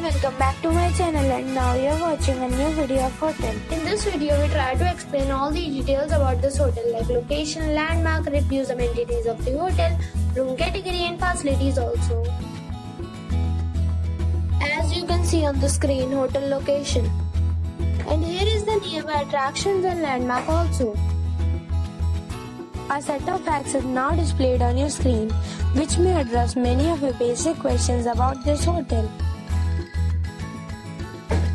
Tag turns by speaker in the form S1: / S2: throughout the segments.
S1: welcome back to my channel, and now you're watching a new video of hotel. In this video, we try to explain all the details about this hotel like location, landmark, reviews, amenities of the hotel, room category and facilities also. As you can see on the screen, hotel location. And here is the nearby attractions and landmark also. A set of facts is now displayed on your screen, which may address many of your basic questions about this hotel.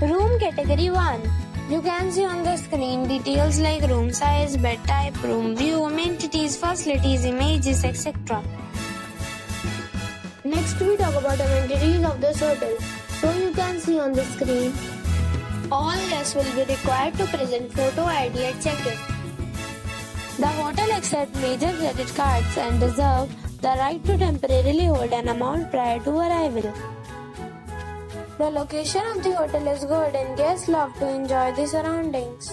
S1: Room category 1. You can see on the screen details like room size, bed type, room view, amenities, facilities, images, etc. Next we talk about amenities of this hotel. So you can see on the screen, all guests will be required to present photo ID at check-in. The hotel accepts major credit cards and reserves the right to temporarily hold an amount prior to arrival. The location of the hotel is good and guests love to enjoy the surroundings.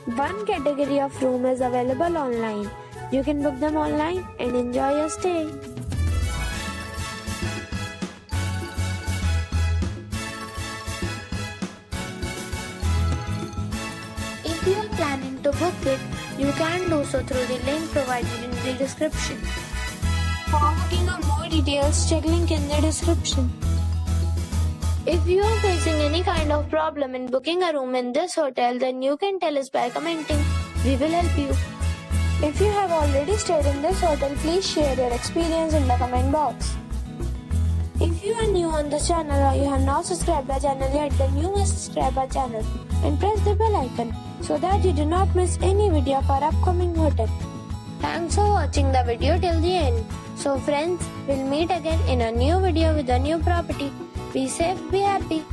S1: One category of room is available online. You can book them online and enjoy your stay. If you are planning to book it, you can do so through the link provided in the description. For booking or more details, check link in the description. If you are facing any kind of problem in booking a room in this hotel, then you can tell us by commenting. We will help you. If you have already stayed in this hotel, please share your experience in the comment box. If you are new on the channel or you have not subscribed our channel yet, then you must subscribe our channel and press the bell icon so that you do not miss any video of our upcoming hotel. Thanks for watching the video till the end. So friends, we'll meet again in a new video with a new property. Be safe, be happy.